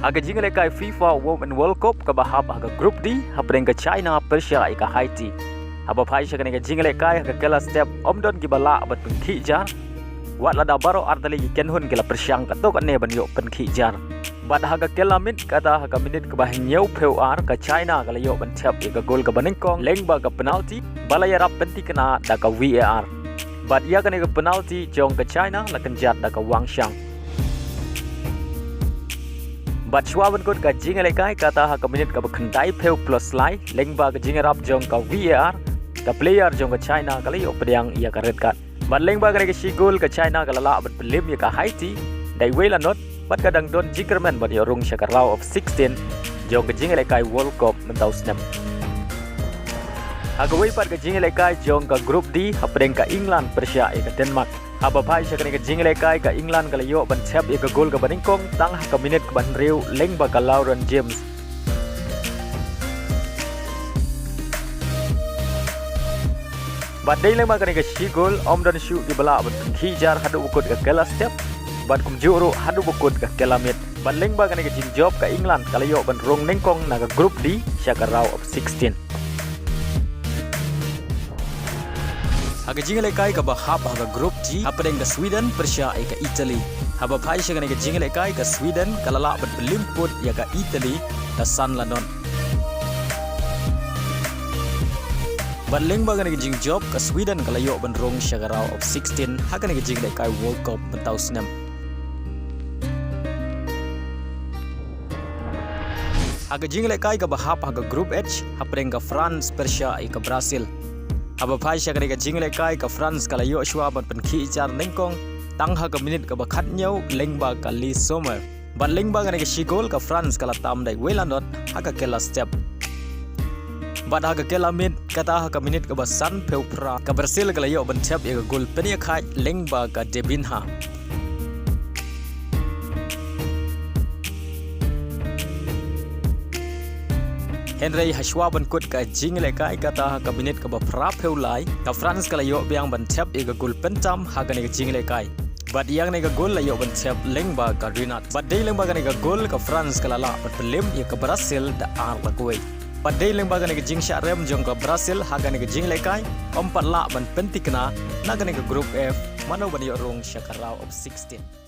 Aga jingle kai FIFA Women World Cup ka bahap aga Group D hapren ka China, Persia ika Haiti. Haba phai shakane ka jingle kai ka kala step omdon ki bala abat penki jar. Wat lada baro ardali ki kenhun kila Persiang ka tok ne ban yo penki jar. Bad haga kela minit kata haga minit ka bah nyau peu ar ka China ka yo ban chap ka gol ka banengkong lengba ka penalti bala ya rap penti kena da ka VAR. Bad ya kane ka penalti jong ka China la kenjat da ka Wangshang. Bat shwaban kot ka jingle kai kata ha ka minit ka bakhandai peu plus lai lengba ka jingle rap jong ka VAR ka player jong ka China ka layo pedang ia ka red card. Bat lengba ka ka shigol ka China ka lala bat pelim ya ka Haiti dai wela not bat ka dang don jikerman bat yo rung shakarau of 16 jong ka jingle kai World Cup mentau snap. Ha ka wei pat ka jingle kai jong ka Group D ha pedang ka England, Persia ka Denmark. Haba phai shakane ka jingle kai ka England ka layo ban chap ka gol ka baningkong tang ha ka minute ka ban riu lengba ka Lauren James. Bat dei lengba ka shi gol om dan shu di bala ban khijar hadu ukut ka kala step bat kum juru hadu ukut ka kala mit. Bat lengba ka jin job ka England ka layo ban rong nengkong na ka Group D shakarau of 16. Haga jingle kai ka bahap haga Group G hapedeng ka Sweden, Persia ka Italy. Haba phai shagane ka jingle kai ka Sweden kalala bat belimput ya ka Italy ka San Lanon. Badleng bagane ka jing job ka Sweden kalayo ban rong shagarau of 16 hagane ka jingle kai World Cup mentau snam. Haga jingle kai ka bahap haga Group H hapedeng ka France, Persia ka Brazil. Haba phai shakane ka jingle kai ka France kala yo shwa ban penki char nengkong tang ha ka minute ka bakhat nyau lengba ka Lee Sommer ban lengba ka shigol ka France kala tam dai welandot ha ka kela step bad ha ka kela min kata ha ka minute ka basan peupra ka Brazil kala yo ban chap ya ka gol penia khai lengba ka Debinha. Henry Hashwaban kut ka jingle kai kata ha kabinet ka bafra peulai ka France kala yo biang ban chap e ka gol pentam ha ka ne jingle kai bad yang ne ka gol la yo ban chap lengba ka Renat bad dei lengba ka ne ka gol ka France kala la bat pelem e ka Brazil da ar la kuwei bad dei lengba ka ne ka jing sha rem jong ka Brazil ha ka ne ka jingle kai ompat la ban pentikna na ka ne ka Group F mano ban yo rong shakarau of 16.